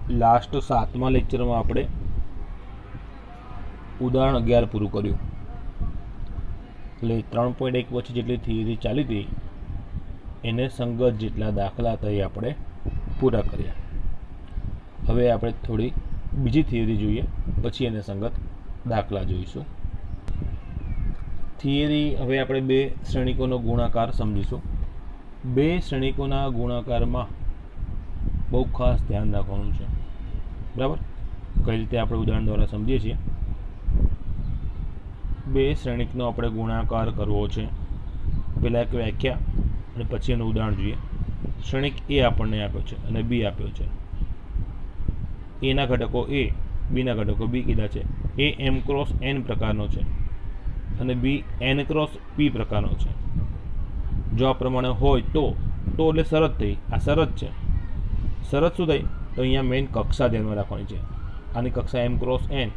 Last 7મા લેક્ચરમાં આપણે ઉદાહરણ 11 પૂરું કર્યું. એટલે 3.1 પછી જેટલી થિયરી ચાલી હતી એને સંગત જેટલા દાખલા હતા એ આપણે પૂરા કર્યા. હવે આપણે થોડી બીજી થિયરી જોઈએ, પછી એને સંગત દાખલા જોઈશું. થિયરી હવે આપણે બે શ્રેણિકોનો ગુણાકાર સમજીશું. બે શ્રેણિકોના ગુણાકારમાં બહુ ખાસ ધ્યાન રાખવાનું છે. બરાબર? કઈ રીતે આપણે ઉદાહરણ દ્વારા સમજીએ છીએ. બે શ્રેણિકનો આપણે ગુણાકાર કરવો છે. પહેલાં એક વ્યાખ્યા અને પછી એનું ઉદાહરણ જોઈએ. શ્રેણિક એ આપણને આપ્યો છે અને બી આપ્યો છે. એના ઘટકો એ, બીના ઘટકો બી કીધા છે. એ એમ ક્રોસ એન પ્રકારનો છે અને બી એન ક્રોસ પી પ્રકારનો છે. જો આ પ્રમાણે હોય તો એટલે શરત થઈ. આ શરત છે. શરત શું થઈ? તો અહીંયા મેઇન કક્ષા ધ્યાનમાં રાખવાની છે. આની કક્ષા એમ ક્રોસ એન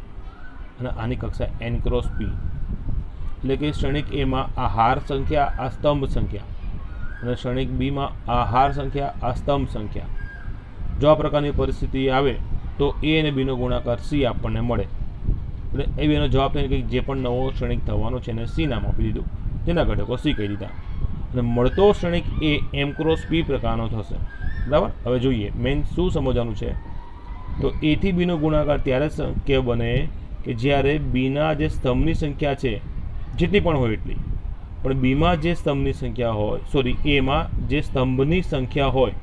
અને આની કક્ષા એન ક્રોસ પી. એટલે કે શ્રેણિક એમાં આ હાર સંખ્યા, આ સ્તંભ સંખ્યા, અને શ્રેણિક બીમાં આ હાર સંખ્યા, આ સ્તંભ સંખ્યા. જો આ પ્રકારની પરિસ્થિતિ આવે તો એ અને બીનો ગુણાકાર સી આપણને મળે. એટલે એ બેનો જવાબ થાય કે જે પણ નવો શ્રેણિક થવાનો છે એને સી નામ આપી દીધું, તેના ઘટકો સી કહી દીધા. અને મળતો શ્રેણિક એ એમ ક્રોસ પી પ્રકારનો થશે. બરાબર? હવે જોઈએ મેઇન શું સમજવાનું છે. તો એથી બીનો ગુણાકાર ત્યારે શક્ય બને કે જ્યારે બીના જે સ્તંભની સંખ્યા છે જેટલી પણ હોય એટલી, પણ બીમાં જે સ્તંભની સંખ્યા હોય, એમાં જે સ્તંભની સંખ્યા હોય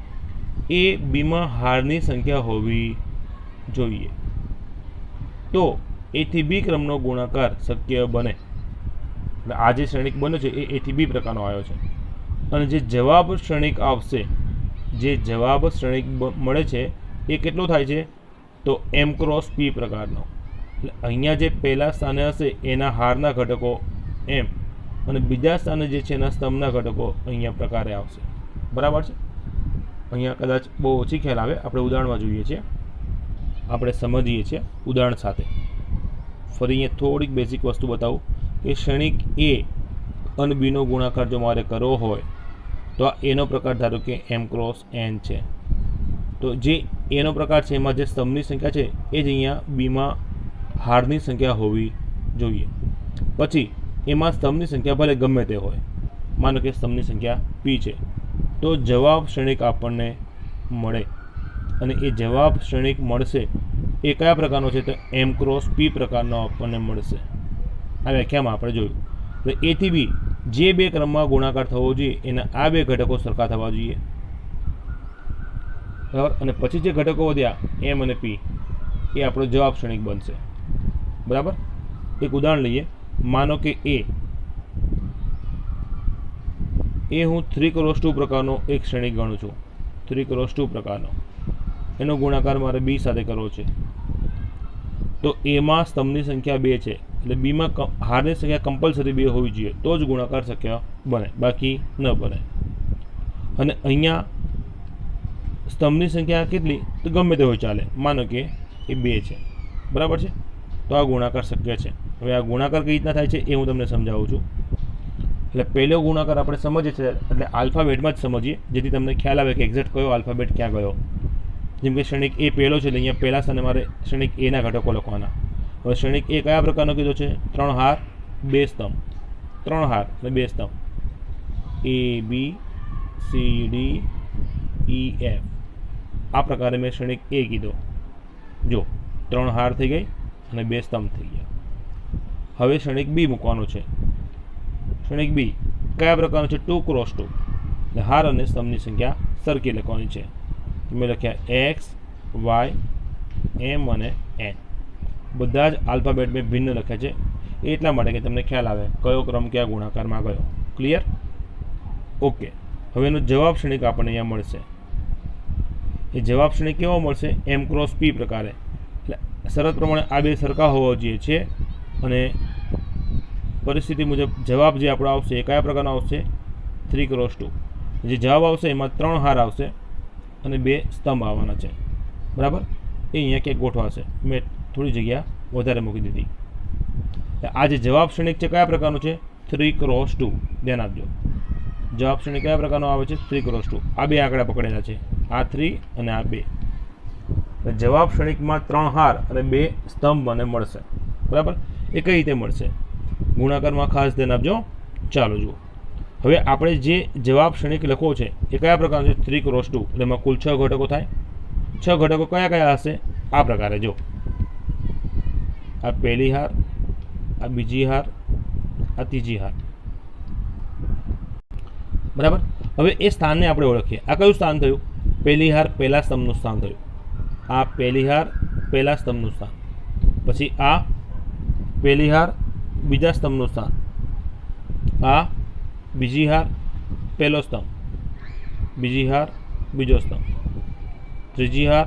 એ બીમાં હારની સંખ્યા હોવી જોઈએ. તો એથી બી ક્રમનો ગુણાકાર શક્ય બને. એટલે આ જે શ્રેણિક બન્યો છે એ એથી બી પ્રકારનો આવ્યો છે. અને જે જવાબ શ્રેણિક આવશે, જે જવાબ શ્રેણિક મળે છે એ કેટલો થાય છે? તો એમ ક્રોસ પી પ્રકારનો. એટલે અહીંયા જે પહેલા સ્થાને હશે એના હારના ઘટકો એમ, અને બીજા સ્થાને જે છે એના સ્તંભના ઘટકો અહીંયા પ્રકારે આવશે. બરાબર છે? અહીંયા કદાચ બહુ ઓછી ખ્યાલ આવે, આપણે ઉદાહરણમાં જોઈએ છીએ, આપણે સમજીએ છીએ ઉદાહરણ સાથે. ફરી અહીંયા થોડીક બેઝિક વસ્તુ બતાવું કે શ્રેણિક એ અને બીનો ગુણાકાર જો મારે કરવો હોય તો આ એનો પ્રકાર ધારો કે એમ ક્રોસ એન છે. તો જે એનો પ્રકાર છે એમાં જે સ્તંભની સંખ્યા છે એ જ અહીંયા બીમાં હારની સંખ્યા હોવી જોઈએ. પછી એમાં સ્તંભની સંખ્યા ભલે ગમે તે હોય, માનો કે સ્તંભની સંખ્યા પી છે, તો જવાબ શ્રેણિક આપણને મળે. અને એ જવાબ શ્રેણિક મળશે એ કયા પ્રકારનો છે? તો એમ ક્રોસ પી પ્રકારનો આપણને મળશે. આ વ્યાખ્યામાં આપણે જોયું. તો એથી બી જે બે ક્રમમાં ગુણાકાર થવો જોઈએ એના આ બે ઘટકો સરખા થવા જોઈએ. બરાબર? અને પછી જે ઘટકો વધ્યા એમ અને પી એ આપણો જવાબ શ્રેણિક બનશે. બરાબર? એક ઉદાહરણ લઈએ. માનો કે એ હું 3x2 પ્રકારનો એક શ્રેણિક ગણું છું. 3x2 પ્રકારનો એનો ગુણાકાર મારે બી સાથે કરવો છે. તો એમાં સ્તંભની સંખ્યા 2 છે, એટલે બીમાં હારની સંખ્યા કમ્પલસરી 2 હોવી જોઈએ, તો જ ગુણાકાર શક્ય બને, બાકી ન બને. અને અહીંયા સ્તંભની સંખ્યા કેટલી? તો ગમે તે હોય ચાલે, માનો કે એ 2 છે. બરાબર છે? તો આ ગુણાકાર શક્ય છે. હવે આ ગુણાકાર કઈ રીતના થાય છે એ હું તમને સમજાવું છું. એટલે પહેલો ગુણાકાર આપણે સમજીએ છીએ એટલે આલ્ફાબેટમાં જ સમજીએ, જેથી તમને ખ્યાલ આવે કે એક્ઝેક્ટ કયો આલ્ફાબેટ ક્યાં ગયો. જેમ કે શ્રેણિક એ પહેલો છે એટલે અહીંયા પહેલા સ્થાને મારે શ્રેણિક એના ઘટકો લખવાના. હવે શ્રેણિક એ કયા પ્રકારનો કીધો છે? 3 હાર 2 સ્તંભ. 3 હાર અને 2 સ્તંભ. A B C D E F. આ પ્રકારે મેં શ્રેણિક એ કીધો. જો 3 હાર થઈ ગઈ અને 2 સ્તંભ થઈ ગયા. હવે શ્રેણિક બી મૂકવાનો છે. શ્રેણિક બી કયા પ્રકારનો છે? 2x2. એટલે હાર અને સ્તંભની સંખ્યા સરખી લખવાની છે. મેં લખ્યા એક્સ, વાય, એમ અને એન. બધા જ આલ્ફાબેટ મેં ભિન્ન લખ્યા છે એટલા માટે કે તમને ખ્યાલ આવે કયો ક્રમ કયા ગુણાકારમાં ગયો. ક્લિયર? ઓકે. હવે એનો જવાબ શ્રેણિક આપણને અહીંયા મળશે. એ જવાબ શ્રેણિક કેવો મળશે? એમ ક્રોસ પી પ્રકારે. એટલે શરત પ્રમાણે આ બે સરખા હોવા જોઈએ છે. અને પરિસ્થિતિ મુજબ જવાબ જે આપણો આવશે એ કયા પ્રકારનો આવશે? 3x2. જે જવાબ આવશે એમાં 3 હાર આવશે અને 2 સ્તંભ આવવાના છે. બરાબર? એ અહીંયા ક્યાંક ગોઠવાશે. મેં થોડી જગ્યા વધારે મૂકી દીધી. આ જે જવાબ શ્રેણિક છે કયા પ્રકારનું છે? 3x2. ધ્યાન આપજો. જવાબ શ્રેણી કયા પ્રકારનો આવે છે? 3x2. આ બે આંકડા પકડેલા છે, આ 3 અને આ 2. જવાબ ક્ષણિકમાં 3 હાર અને 2 સ્તંભ મને મળશે, બરાબર. એ કઈ રીતે મળશે? ગુણાકારમાં ખાસ ધ્યાન આપજો. ચાલો જુઓ, હવે આપણે જે જવાબ ક્ષણિક લખવો છે એ કયા પ્રકારનો છે? 3x2, એટલે એમાં કુલ 6 ઘટકો થાય. 6 ઘટકો કયા કયા હશે? આ પ્રકારે જો, આ પહેલી હાર, આ બીજી હાર, આ ત્રીજી હાર, બરાબર. હવે એ સ્થાનને આપણે ઓળખીએ. આ કયું સ્થાન થયું? પહેલી હાર પહેલા સ્તંભનું સ્થાન થયું. આ પહેલી હાર પહેલા સ્તંભનું સ્થાન, પછી આ પહેલી હાર બીજા સ્તંભનું સ્થાન, આ બીજી હાર પહેલો સ્તંભ, બીજી હાર બીજો સ્તંભ, ત્રીજી હાર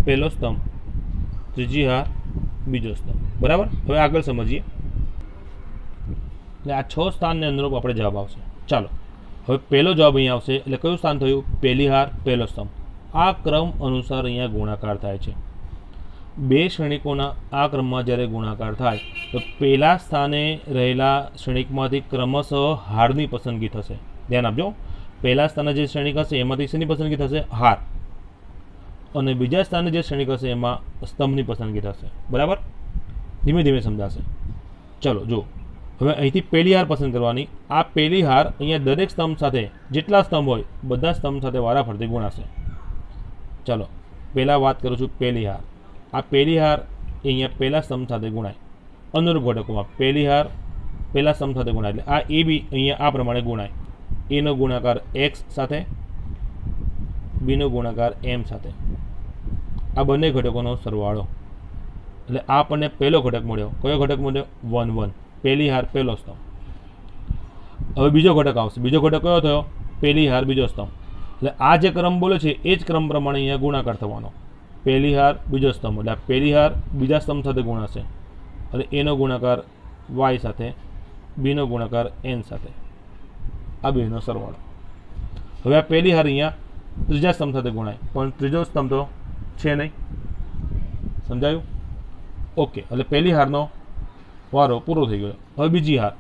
પહેલો સ્તંભ, ત્રીજી હાર બીજો સ્તંભ, બરાબર. હવે આગળ સમજીએ. એટલે આ 6 સ્થાનને અનુરૂપ આપણે જવાબ આવશે. ચાલો, હવે પહેલો જવાબ અહીંયા આવશે. એટલે કયું સ્થાન થયું? પહેલી હાર પહેલો સ્તંભ. આ ક્રમ અનુસાર અહીંયા ગુણાકાર થાય છે. 2 શ્રેણિકોના આ ક્રમમાં જ્યારે ગુણાકાર થાય તો પહેલા સ્થાને રહેલા શ્રેણિકમાંથી ક્રમશઃ હારની પસંદગી થશે. ધ્યાન આપજો, પહેલા સ્થાને જે શ્રેણિક હશે એમાંથી શેની પસંદગી થશે? હાર. અને બીજા સ્થાને જે શ્રેણિક હશે એમાં સ્તંભની પસંદગી થશે, બરાબર. ધીમે ધીમે સમજાશે. ચલો જુઓ, હવે અહીંથી પહેલી હાર પસંદ કરવાની. આ પહેલી હાર અહીંયા દરેક સ્તંભ સાથે, જેટલા સ્તંભ હોય બધા સ્તંભ સાથે વારાફરતી ગુણાશે. ચાલો પહેલાં વાત કરું છું પહેલી હાર. આ પહેલી હાર એ અહીંયા પહેલા સ્તંભ સાથે ગુણાય. અનુરૂપ ઘટકોમાં પહેલી હાર પહેલા સ્તંભ સાથે ગુણાય, એટલે આ એ બી અહીંયા આ પ્રમાણે ગુણાય. એનો ગુણાકાર એક્સ સાથે, બીનો ગુણાકાર એમ સાથે, આ બંને ઘટકોનો સરવાળો. એટલે આ આપણને પહેલો ઘટક મળ્યો. કયો ઘટક મળ્યો? 1 1. પહેલી હાર પહેલો સ્તંભ. હવે બીજો ઘટક આવશે. બીજો ઘટક કયો થયો? પહેલી હાર બીજો સ્તંભ. એટલે આ જે ક્રમ બોલે છે એ જ ક્રમ પ્રમાણે અહીંયા ગુણાકાર થવાનો. પહેલી હાર બીજો સ્તંભ, એટલે પહેલી હાર બીજા સ્તંભ સાથે ગુણાશે, એટલે એનો ગુણાકાર વાય સાથે, બીનો ગુણાકાર એન સાથે, આ બેનો સરવાળો. હવે આ પહેલી હાર અહીંયા ત્રીજા સ્તંભ સાથે ગુણાય, પણ ત્રીજો સ્તંભ તો છે નહીં. સમજાયું? ઓકે, એટલે પહેલી હારનો વારો પૂરો થઈ ગયો. હવે બીજી હાર.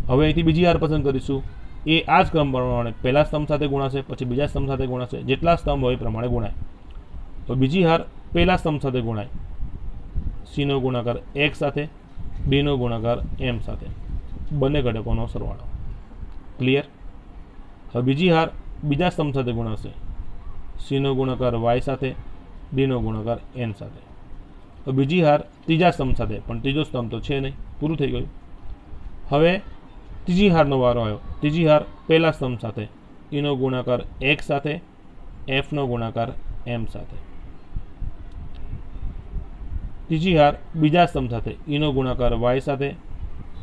હવે અહીંથી બીજી હાર પસંદ કરીશું. એ આ જ ક્રમ પ્રમાણે પહેલા સ્તંભ સાથે ગુણાશે, પછી બીજા સ્તંભ સાથે ગુણાશે, જેટલા સ્તંભ હોય એ પ્રમાણે ગુણાય. તો બીજી હાર પહેલા સ્તંભ સાથે ગુણાય. સીનો ગુણાકાર એક્સ સાથે, ડીનો ગુણાકાર એમ સાથે, બંને ઘટકોનો સરવાળો. ક્લિયર? હવે બીજી હાર બીજા સ્તંભ સાથે ગુણાશે. સીનો ગુણાકાર વાય સાથે, ડીનો ગુણાકાર એન સાથે. હવે બીજી હાર ત્રીજા સ્તંભ સાથે, પણ ત્રીજો સ્તંભ તો છે નહીં, પૂરું થઈ ગયું. હવે ત્રીજી હારનો વારો આવ્યો. ત્રીજી હાર પહેલા સ્તંભ સાથે, એનો ગુણાકાર એક્સ સાથે, એફનો ગુણાકાર એમ સાથે. ત્રીજી હાર બીજા સ્તંભ સાથે, એનો ગુણાકાર વાય સાથે,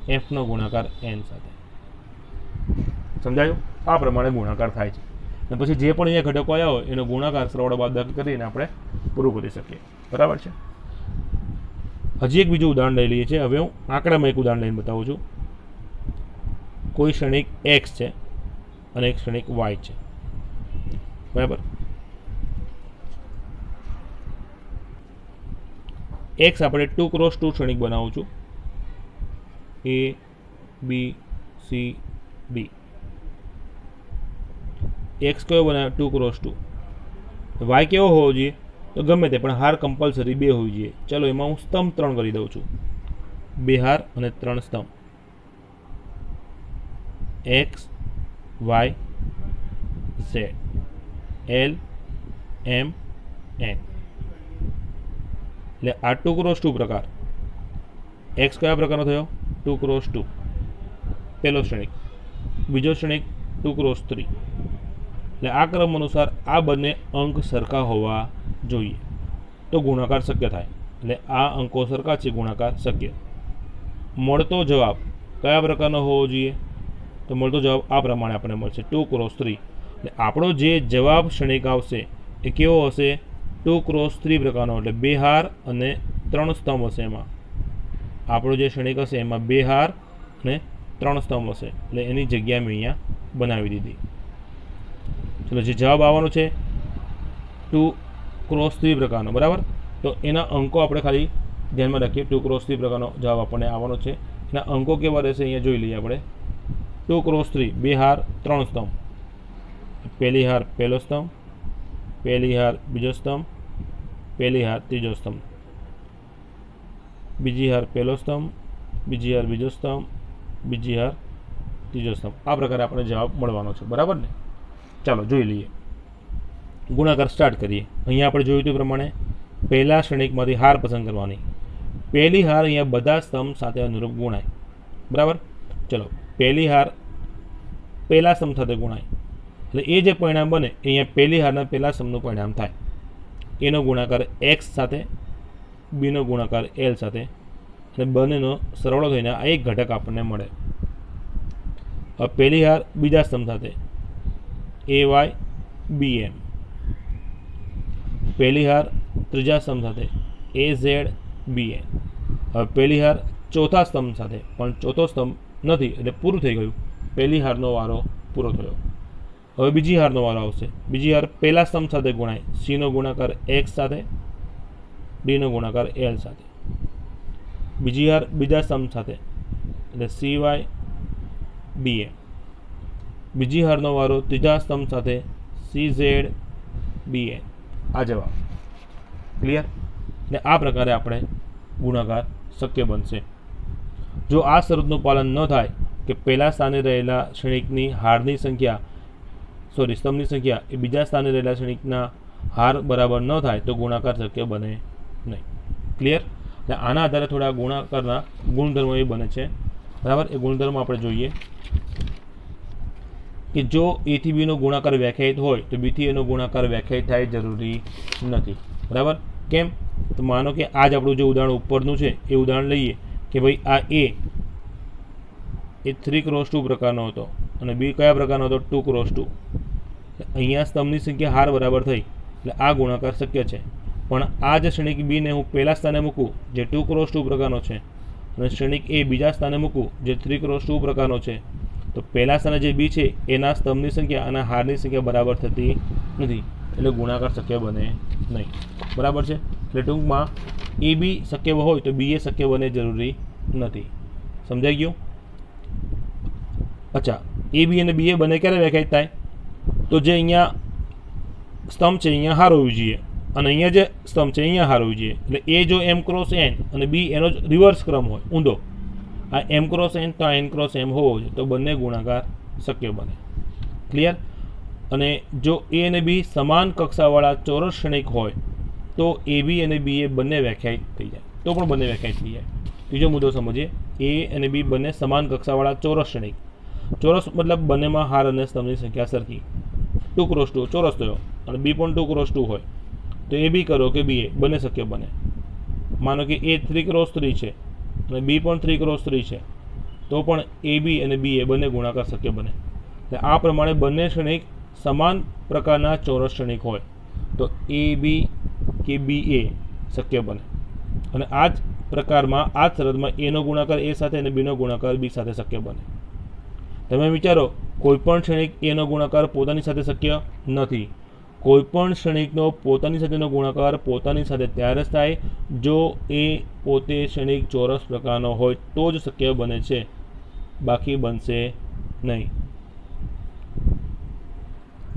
એફનો ગુણાકાર એન સાથે. સમજાયું? આ પ્રમાણે ગુણાકાર થાય છે. અને પછી જે પણ અહીંયા ઘટકો આવ્યા હોય એનો ગુણાકાર સરવાળો બાદબાકી કરીને આપણે પૂરું કરી શકીએ. બરાબર છે? હજી એક બીજું ઉદાહરણ લઈ લઈએ છીએ. હવે હું આંકડામાં એક ઉદાહરણ લઈને બતાવું છું. કોઈ ક્ષણિક એક્સ છે અને એક ક્ષણિક વાય છે, બરાબર. એક્સ આપણે 2x2 ક્ષણિક બનાવું છું. એ બી સી ડી. એક્સ કયો બનાવે? 2x2. વાય કેવો હોવો જોઈએ? તો ગમે તે, પણ હાર કમ્પલસરી 2 હોવી જોઈએ. ચલો એમાં હું સ્તંભ 3 કરી દઉં છું. 2 હાર અને 3 સ્તંભ. X Y Z, L M N. એટલે આ 2x2 પ્રકાર. એક્સ કયા પ્રકારનો થયો? 2x2 પહેલો શ્રેણિક. બીજો શ્રેણિક 2x3. એટલે આ ક્રમ અનુસાર આ બંને અંક સરખા હોવા જોઈએ તો ગુણાકાર શક્ય થાય. એટલે આ અંકો સરખા છે, ગુણાકાર શક્ય. મળતો જવાબ કયા પ્રકારનો હોવો જોઈએ? તો મળતો જવાબ આ પ્રમાણે આપણને મળશે 2x3. એટલે આપણો જે જવાબ ક્ષણિક આવશે એ કેવો હશે? 2x3 પ્રકારનો. એટલે 2 હાર અને 3 સ્તંભ હશે. એમાં આપણો જે ક્ષણિક હશે એમાં 2 હાર અને 3 સ્તંભ હશે. એટલે એની જગ્યા મેં અહીંયા બનાવી દીધી. ચલો, જે જવાબ આવવાનો છે 2x3 પ્રકારનો, બરાબર. તો એના અંકો આપણે ખાલી ધ્યાનમાં રાખીએ. 2x3 પ્રકારનો જવાબ આપણને આવવાનો છે. એના અંકો કેવા રહેશે અહીંયા જોઈ લઈએ આપણે. 2x3 2 હાર 3 સ્તંભ. પહેલી હાર પહેલો સ્તંભ, પહેલી હાર બીજો સ્તંભ, પહેલી હાર ત્રીજો સ્તંભ, બીજી હાર પહેલો સ્તંભ, બીજી હાર બીજો સ્તંભ, બીજી હાર ત્રીજો સ્તંભ. આ પ્રકારે આપણે જવાબ મળવાનો છે. બરાબર ને? ચાલો જોઈ લઈએ. ગુણાકાર સ્ટાર્ટ કરીએ. અહીંયા આપણે જોયું તે પ્રમાણે પહેલા શ્રેણિકમાંથી હાર પસંદ કરવાની. પહેલી હાર અહીંયા બધા સ્તંભ સાથે અનુરૂપ ગુણાય. બરાબર? ચલો, પહેલી હાર પહેલા સ્તંભ સાથે ગુણાય એટલે એ જે પરિણામ બને એ અહીંયા પહેલી હારના પહેલા સ્તંભનું પરિણામ થાય. એનો ગુણાકાર એક્સ સાથે, બીનો ગુણાકાર એલ સાથે, અને બંનેનો સરવાળો થઈને આ એક ઘટક આપણને મળે. હવે પહેલી હાર બીજા સ્તંભ સાથે એ વાય બી એમ, પહેલી હાર ત્રીજા સ્તંભ સાથે એ ઝેડ બી એન. હવે પહેલી હાર ચોથા સ્તંભ સાથે, પણ ચોથો સ્તંભ નથી એટલે પૂરું થઈ ગયું. પહેલી હારનો વારો પૂરો થયો. હવે બીજી હારનો વારો આવશે. બીજી હાર પહેલા સ્તંભ સાથે ગુણાય. સીનો ગુણાકાર એક્સ સાથે, ડીનો ગુણાકાર એલ સાથે. બીજી હાર બીજા સ્તંભ સાથે એટલે સી વાય બી એમ. બીજી હારનો વારો ત્રીજા સ્તંભ સાથે સી ઝેડ બી એન. આ જવાબ. ક્લિયર? ને આ પ્રકારે આપણે ગુણાકાર શક્ય બનશે. જો આ શરતનું પાલન ન થાય કે પહેલા સ્થાને રહેલા શ્રેણિકની હારની સંખ્યા સ્તંભની સંખ્યા એ બીજા સ્થાને રહેલા શ્રેણિકના હાર બરાબર ન થાય તો ગુણાકાર શક્ય બને નહીં. ક્લિયર? એટલે આના આધારે થોડા ગુણાકારના ગુણધર્મો એ બને છે. બરાબર? એ ગુણધર્મો આપણે જોઈએ કે જો એ થી બીનો ગુણાકાર વ્યાખ્યાયિત હોય તો બી થી એનો ગુણાકાર વ્યાખ્યાયિત થાય જરૂરી નથી. બરાબર? કેમ? તો માનો કે આ જ આપણું જે ઉદાહરણ ઉપરનું છે એ ઉદાહરણ લઈએ કે ભાઈ આ એ 3x2 પ્રકારનો હતો અને બી કયા પ્રકારનો હતો? 2x2. અહીંયા સ્તંભની સંખ્યા હાર બરાબર થઈ એટલે આ ગુણાકાર શક્ય છે. પણ આ જે શ્રેણિક બીને હું પહેલા સ્થાને મૂકું જે 2x2 પ્રકારનો છે અને શ્રેણિક એ બીજા સ્થાને મૂકું જે 3x2 પ્રકારનો છે તો પહેલા સ્થાને જે બી છે એના સ્તંભની સંખ્યા અને હારની સંખ્યા બરાબર થતી નથી એટલે ગુણાકાર શક્ય બને નહીં. બરાબર છે? એટલે ટૂંકમાં એ બી શક્ય હોય તો બી એ શક્ય બને જરૂરી નથી. સમજાઈ ગયું? અચ્છા, એ બી અને બી એ બંને ક્યારે વ્યાખ્યાયિત થાય? તો જે અહીંયા સ્તંભ છે અહીંયા હાર હોવી જોઈએ અને અહીંયા જે સ્તંભ છે અહીંયા હાર હોવી જોઈએ. એટલે એ જો એમ ક્રોસ એન અને બી એનો જ રિવર્સ ક્રમ હોય ઊંધો, આ એમ ક્રોસ એન તો આ એન ક્રોસ એમ હોવો જોઈએ તો બંને ગુણાકાર શક્ય બને. ક્લિયર? અને જો એ અને બી સમાન કક્ષાવાળા ચોરસ શ્રેણિક હોય તો એ બી અને બી એ બંને વ્યાખ્યાયિત થઈ જાય. તો પણ બંને વ્યાખ્યાયિત થઈ જાય. ત્રીજો મુદ્દો સમજીએ. એ અને બી બંને સમાન કક્ષાવાળા ચોરસ શ્રેણિક. ચોરસ મતલબ બંનેમાં હાર અને સ્તંભની સંખ્યા સરખી. 2x2 ચોરસ થયો અને બી પણ 2x2 હોય તો એ બી કરો કે બી એ બંને શક્ય બને. માનો કે એ 3x3 છે અને બી પણ 3x3 છે તો પણ એ બી અને બી એ બંને ગુણાકાર શક્ય બને. એટલે આ પ્રમાણે બંને શ્રેણિક સમાન પ્રકારના ચોરસ શ્રેણિક હોય તો એ બી કે બી એ શક્ય બને. અને આ જ પ્રકારમાં આ જ શરતમાં એનો ગુણાકાર એ સાથે અને બીનો ગુણાકાર બી સાથે શક્ય બને. તમે વિચારો, કોઈપણ શ્રેણિક એનો ગુણાકાર પોતાની સાથે શક્ય નથી. કોઈપણ શ્રેણિકનો પોતાની સાથેનો ગુણાકાર પોતાની સાથે ત્યારે જ થાય જો એ પોતે શ્રેણિક ચોરસ પ્રકારનો હોય તો જ શક્ય બને છે, બાકી બનશે નહીં.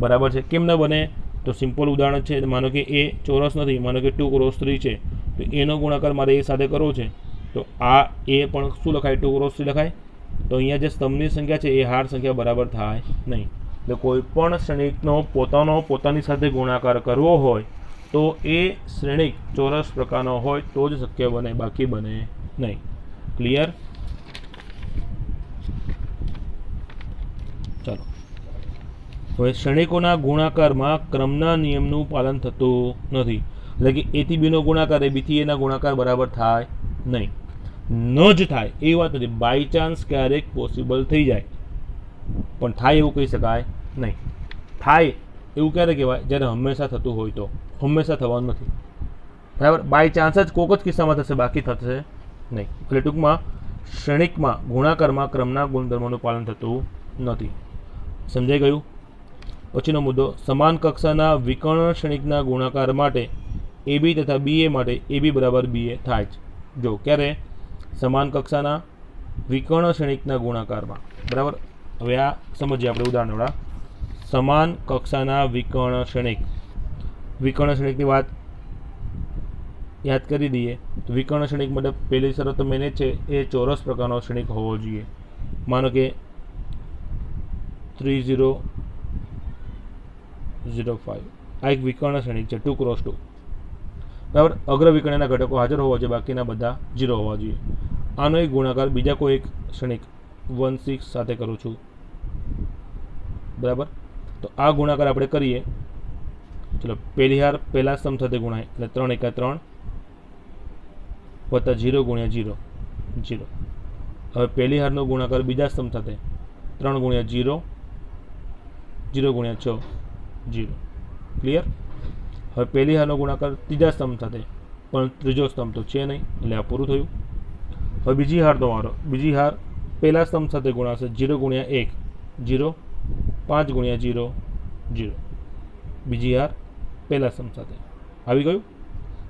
બરાબર છે? કેમ ન બને? તો સિમ્પલ ઉદાહરણ છે. માનો કે એ ચોરસ નથી, માનો કે 2x3 છે તો એનો ગુણાકાર મારે એ સાથે કરવો છે તો આ એ પણ શું લખાય? 2x3 લખાય. તો અહીંયા જે સ્તંભની સંખ્યા છે એ હાર સંખ્યા બરાબર થાય નહીં. એટલે કોઈ પણ શ્રેણિકનો પોતાની સાથે ગુણાકાર કરવો હોય તો એ શ્રેણિક ચોરસ પ્રકારનો હોય તો જ શક્ય બને, બાકી બને નહીં. ક્લિયર? ચાલો, હવે શ્રેણિકોના ગુણાકારમાં ક્રમના નિયમનું પાલન થતું નથી. એટલે કે એ થી બીનો ગુણાકાર એ બીથી એના ગુણાકાર બરાબર થાય નહીં. ન જ થાય એ વાત નથી. બાય ચાન્સ ક્યારેક પોસિબલ થઈ જાય પણ થાય એવું કહી શકાય નહીં. થાય એવું ક્યારે કહેવાય? જ્યારે હંમેશા થતું હોય તો. હંમેશા થવાનું નથી. બરાબર? બાય ચાન્સ જ કોઈક જ કિસ્સામાં થશે, બાકી થશે નહીં. એટલે ટૂંકમાં શ્રેણિકમાં ગુણાકારમાં ક્રમના ગુણધર્મોનું પાલન થતું નથી. સમજાઈ ગયું? પછીનો મુદ્દો, સમાન કક્ષાના વિકર્ણ શ્રેણિકના ગુણાકાર માટે એ બી તથા બી એ માટે એ બી બરાબર બી એ થાય છે. જો ક્યારે? સમાન કક્ષાના વિકર્ણ શ્રેણિકના ગુણાકારમાં. બરાબર? હવે આ સમજીએ આપણે ઉદાહરણવાળા. સમાન કક્ષાના વિકર્ણ શ્રેણિક. વિકર્ણ શ્રેણિકની વાત યાદ કરી દઈએ તો વિકર્ણ શ્રેણિક મતલબ પહેલી શરત તો મેં છે એ ચોરસ પ્રકારનો શ્રેણિક હોવો જોઈએ. માનો કે 3005 આ એક વિકર્ણ શ્રેણિક છે 2x2. બરાબર. અગ્ર વિકર્ણના ઘટકો હાજર હોવા જોઈએ, બાકીના બધા 0 હોવા જોઈએ. આનો એક ગુણાકાર બીજા કોઈ એક શ્રેણિક 16 સાથે કરું છું. બરાબર. તો આ ગુણાકાર આપણે કરીએ. ચલો પહેલી હાર પહેલા સ્તંભ સાથે ગુણાય એટલે 3 × 3 વત્તા 0 × 0 0. હવે પહેલી હારનો ગુણાકાર બીજા સ્તંભ સાથે 3 × 0 0 × 6 0. ક્લિયર. હવે પહેલી હારનો ગુણાકાર ત્રીજા સ્તંભ સાથે, પણ ત્રીજો સ્તંભ તો છે નહીં એટલે આ પૂરું થયું. હવે બીજી હારનો વારો. બીજી હાર પહેલા સ્તંભ સાથે ગુણાશે 0 × 1 0 5 × 0 0. બીજી હાર પહેલા સ્તંભ સાથે આવી ગયું.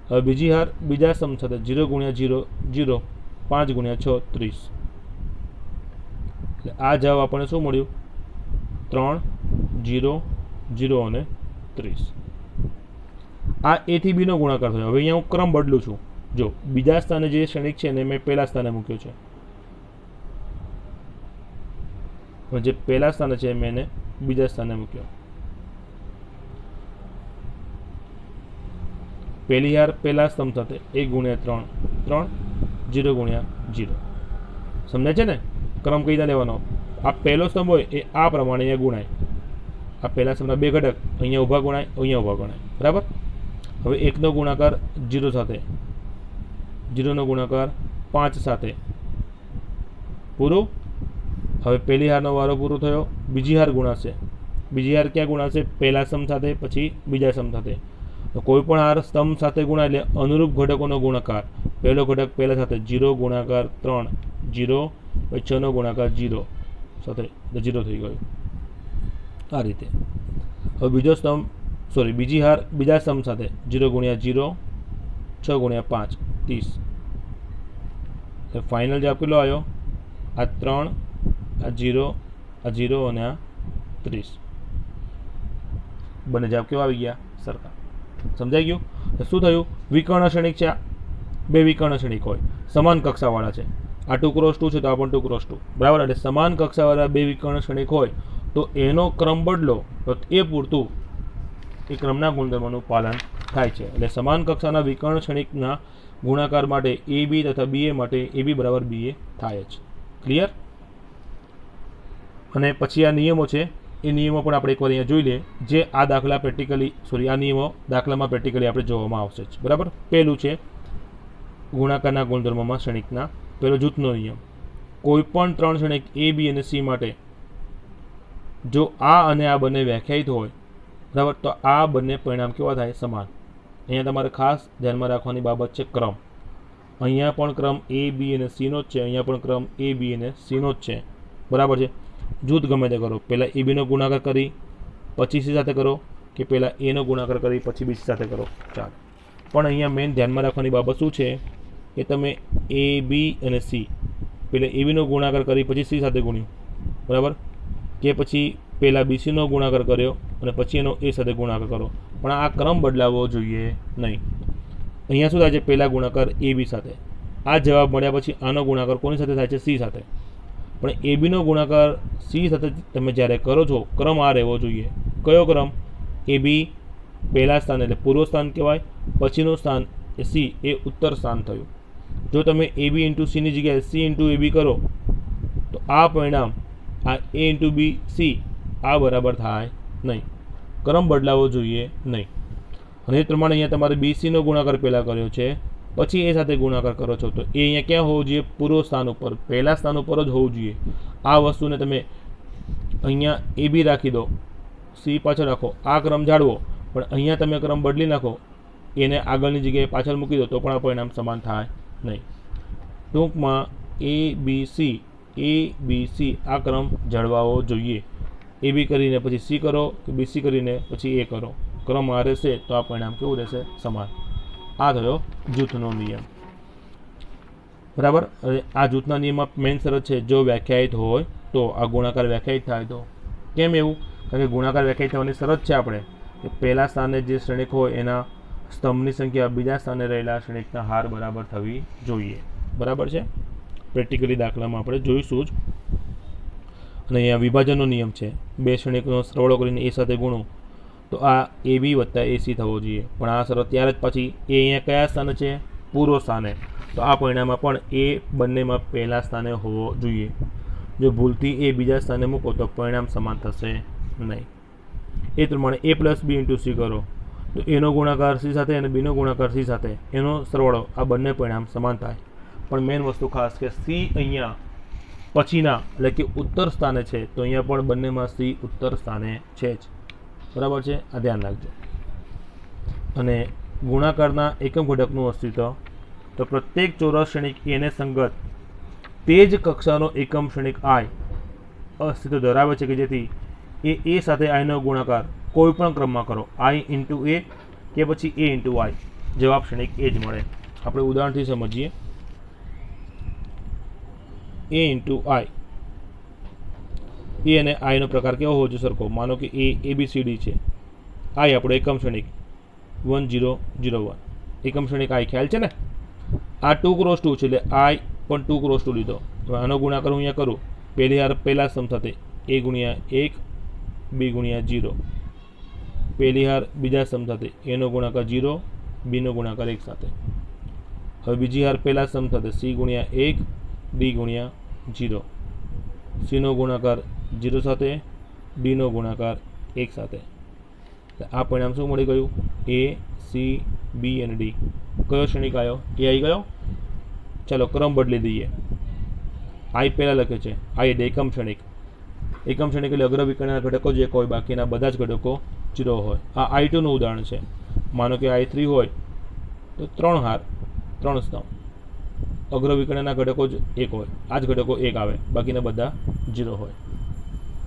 હવે બીજી હાર બીજા સ્તંભ સાથે 0 × 0 0 5 × 6 30. એટલે આ જવાબ આપણને શું મળ્યું? 3 0 0 અને 30. આ એ થી બી નો ગુણાકાર થયો. હવે અહીંયા હું ક્રમ બદલું છું. જો બીજા સ્થાને જે શ્રેણિક છે ને મેં પહેલા સ્થાને મૂક્યો છે, જે પહેલા સ્થાને છે મેં એને બીજા સ્થાને મૂક્યો. પહેલી હાર પહેલા સ્તંભ સાથે 1 × 3 3 0 × 0. સમજાય છે ને? ક્રમ કઈ રીતે લેવાનો? આ પહેલો સ્તંભ હોય એ આ પ્રમાણે અહીંયા ગુણાય. આ પહેલા સ્તંભના બે ઘટક અહીંયા ઊભા ગુણાય, અહીંયા ઊભા ગુણાય. બરાબર. હવે 1 નો ગુણાકાર 0 સાથે, 0 નો ગુણાકાર 5 સાથે. પૂરું. હવે પહેલી હારનો વારો પૂરો થયો. બીજી હાર ગુણાશે. બીજી હાર ક્યાં ગુણાશે? પહેલા સ્તંભ સાથે, પછી બીજા સ્તંભ સાથે. તો કોઈ પણ હાર સ્તંભ સાથે ગુણાય એટલે અનુરૂપ ઘટકોનો ગુણાકાર. પહેલો ઘટક પહેલા સાથે 0 ગુણાકાર 3 0, પછી 6 નો ગુણાકાર 0 સાથે 0 થઈ ગયું. આ રીતે. હવે બીજો સ્તંભ બીજી હાર બીજા સ્તંભ સાથે 0 × 0 6 × 5 30. એટલે ફાઇનલ જવાબ કેટલો આવ્યો? આ 3 આ 0 આ 0 અને આ 30. બંને જવાબ કેવા આવી ગયા? સરખા. સમજાઈ ગયું? શું થયું? વિકર્ણ શ્રેણિક છે. બે વિકર્ણ શ્રેણિક હોય, સમાન કક્ષાવાળા છે. આ 2x2 છે તો આ પણ 2x2. બરાબર. એટલે સમાન કક્ષાવાળા બે વિકર્ણ શ્રેણિક હોય તો એનો ક્રમ બદલો તો એ પૂરતું એ ક્રમના ગુણધર્મોનું પાલન થાય છે. એટલે સમાન કક્ષાના વિકર્ણ શ્રેણિકના ગુણાકાર માટે એ બી તથા બી એ માટે એ બી બરાબર બી એ થાય જ. ક્લિયર? અને પછી આ નિયમો છે એ નિયમો પણ આપણે એકવાર અહીંયા જોઈ લઈએ, જે આ દાખલા પ્રેક્ટિકલી આ નિયમો દાખલામાં પ્રેક્ટિકલી આપણે જોવામાં આવશે જ. બરાબર. પહેલું છે ગુણાકારના ગુણધર્મોમાં શ્રેણિકના પહેલો જૂથનો નિયમ. કોઈ પણ 3 શ્રેણિક એ બી અને સી માટે જો આ અને આ બંને વ્યાખ્યાયિત હોય, બરાબર, તો આ બંને પરિણામ કેવા થાય? સમાન. અહીંયા તમારે ખાસ ધ્યાનમાં રાખવાની બાબત છે ક્રમ. અહીંયા પણ ક્રમ એ બી અને સી નો જ છે, અહીંયા પણ ક્રમ એ બી અને સી નો જ છે. બરાબર છે. જૂથ ગમે તે કરો, પહેલાં એ બીનો ગુણાકાર કરી પછી સી સાથે કરો, કે પહેલાં એનો ગુણાકાર કરી પછી બી સી સાથે કરો, ચાલો. પણ અહીંયા મેઇન ધ્યાનમાં રાખવાની બાબત શું છે કે તમે એ બી અને સી પહેલાં એ બીનો ગુણાકાર કરી પછી સી સાથે ગુણ્યું, બરાબર, કે પછી પહેલાં બીસીનો ગુણાકાર કર્યો અને પછી એનો એ સાથે ગુણાકાર કરો. પણ આ ક્રમ બદલાવવો જોઈએ નહીં. અહીંયા શું થાય છે? પહેલાં ગુણાકાર એ બી સાથે. આ જવાબ મળ્યા પછી આનો ગુણાકાર કોની સાથે થાય છે? સી સાથે. પણ એ બીનો ગુણાકાર સી સાથે તમે જ્યારે કરો છો, ક્રમ આ રહેવો જોઈએ. કયો ક્રમ? એ બી પહેલા સ્થાન એટલે પૂર્વ સ્થાન કહેવાય, પછીનું સ્થાન એ સી એ ઉત્તર સ્થાન થયું. જો તમે એ બી ઇન્ટુ સીની જગ્યાએ સી ઇન્ટુ એ બી કરો તો આ પરિણામ આ એ ઇન્ટુ બી સી આ બરાબર થાય નહીં. ક્રમ બદલાવવો જોઈએ નહીં. અને એ પ્રમાણે અહીંયા તમારે બીસીનો ગુણાકાર પહેલાં કર્યો છે, પછી એ સાથે ગુણાકાર કરો છો તો એ અહીંયા ક્યાં હોવું જોઈએ? પૂર્વ સ્થાન ઉપર, પહેલા સ્થાન ઉપર જ હોવું જોઈએ. આ વસ્તુને તમે અહીંયા એ બી રાખી દો, સી પાછળ રાખો, આ ક્રમ જાળવો, પણ અહીંયા તમે ક્રમ બદલી નાખો, એને આગળની જગ્યાએ પાછળ મૂકી દો તો પણ આ પરિણામ સમાન થાય નહીં. ટૂંકમાં એ બી સી આ ક્રમ જળવાવો જોઈએ. એ બી કરીને પછી સી કરો કે બી સી કરીને પછી એ કરો, ક્રમ આ રહેશે તો આ પરિણામ કેવું રહેશે? સમાન. આ થયો જૂથનો નિયમ. બરાબર. હવે આ જૂથના નિયમમાં મેઇન શરત છે જો વ્યાખ્યાયિત હોય તો. આ ગુણાકાર વ્યાખ્યાયિત થાય તો. કેમ એવું? કારણ કે ગુણાકાર વ્યાખ્યાયિત થવાની શરત છે આપણે કે પહેલા સ્થાને જે શ્રેણિક હોય એના સ્તંભની સંખ્યા બીજા સ્થાને રહેલા ક્ષણિકના હાર બરાબર થવી જોઈએ. બરાબર છે. પ્રેક્ટિકલી દાખલામાં આપણે જોઈશું જ. અને અહીંયા વિભાજનનો નિયમ છે. બે ક્ષણિકનો સરવાળો કરીને એ સાથે ગુણો તો આ AB વત્તા AC થવો જોઈએ. પણ આ શરત ત્યારે જ પછી એ અહીંયા કયા સ્થાને છે? પૂર્વ સ્થાને. તો આ પરિણામમાં પણ એ બંનેમાં પહેલા સ્થાને હોવો જોઈએ. જો ભૂલથી એ બીજા સ્થાને મૂકો તો પરિણામ સમાન થશે નહીં. એ પ્રમાણે A + B × C કરો તો એનો ગુણાકાર C સાથે અને બીનો ગુણાકાર C સાથે એનો સરવાળો આ બંને પરિણામ સમાન થાય. પણ મેઇન વસ્તુ ખાસ કે C અહીંયા પછીના એટલે કે ઉત્તર સ્થાને છે તો અહીંયા પણ બંનેમાં C ઉત્તર સ્થાને છે જ. બરાબર છે. આ ધ્યાન રાખજો. અને ગુણાકારના એકમ ઘટકનું અસ્તિત્વ તો પ્રત્યેક ચોરસ ક્ષણિક એને સંગત તે જ કક્ષાનો એકમ ક્ષણિક I અસ્તિત્વ ધરાવે છે કે જેથી એ સાથે આઈનો ગુણાકાર કોઈ પણ ક્રમમાં કરો I × A કે પછી A × I જવાબ ક્ષણિક એ જ મળે. આપણે ઉદાહરણથી સમજીએ. A × I એ અને I નો પ્રકાર કેવો હોવો જોઈએ સરખો. માનો કે A ABCD છે. I આપણો એકમ ક્ષણિક 1001 એકમ ક્ષણિક I ખ્યાલ છે ને. આ 2 × 2 છે એટલે I પણ 2 × 2 લીધો. હવે આનો ગુણાકાર હું અહીંયા કરું પહેલી હાર પહેલા સ્તંભ સાથે A × 1 B × 0 પહેલી હાર બીજા સ્તંભ સાથે A નો ગુણાકાર 0 B નો ગુણાકાર 1 સાથે. હવે બીજી હાર પહેલા સ્તંભ સાથે C × 1 D × 0 C નો ગુણાકાર 0 સાથે D નો ગુણાકાર 1 સાથે. આ પરિણામ શું મળી ગયું? A C B અને D. કયો ક્ષણિક આવ્યો? એ આવી ગયો. ચાલો ક્રમ બદલી દઈએ. I પહેલા લખે છે. I એટલે એકમ ક્ષણિક. એકમ ક્ષણિક એટલે અગ્ર વિકર્ણના ઘટકો જે હોય બાકીના બધા જ ઘટકો 0 હોય. આ I2 નું ઉદાહરણ છે. માનો કે I3 હોય તો 3 હાર 3 સ્તંભ અગ્ર વિકર્ણના ઘટકો જ 1 હોય. આ જ ઘટકો 1 આવે બાકીના બધા 0 હોય.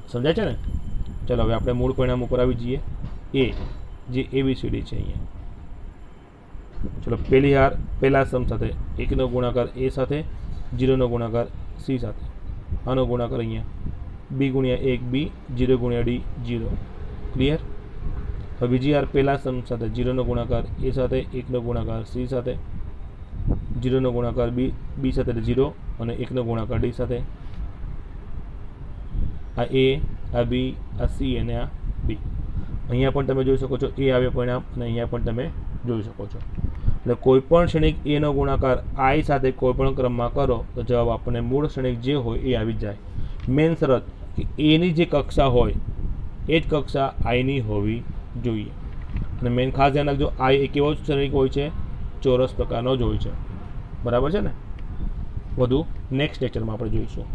સમજાય છે ને. ચાલો હવે આપણે મૂળ પરિણામ ઉપર આવી જઈએ. A જે ABCD છે અહીંયા. ચલો પહેલી હાર પહેલા સ્તંભ સાથે 1 નો ગુણાકાર A સાથે 0 નો ગુણાકાર C સાથે. આનો ગુણાકાર અહીંયા B × 1 B 0 × D 0. ક્લિયર. હવે બીજી હાર પહેલા સ્તંભ સાથે 0 નો ગુણાકાર A સાથે 1 નો ગુણાકાર C સાથે 0 નો ગુણાકાર B સાથે 0 અને 1 નો ગુણાકાર D સાથે. આ A આ B આ C અને આ D. અહીંયા પણ તમે જોઈ શકો છો A આવે પરિણામ અને અહીંયા પણ તમે જોઈ શકો છો. એટલે કોઈ પણ ક્ષણિક A નો ગુણાકાર I સાથે કોઈ પણ ક્રમમાં કરો તો જવાબ આપણને મૂળ ક્ષણિક જે હોય એ આવી જાય. મેન શરત કે A ની જે કક્ષા હોય એ જ કક્ષા I ની હોવી જોઈએ. અને મેન ખાસ ધ્યાન રાખજો I એ કેવો ક્ષણિક હોય છે? ચોરસ પ્રકારનો જ હોય છે. બરાબર છે ને. વધુ નેક્સ્ટ લેક્ચરમાં આપણે જોઈશું.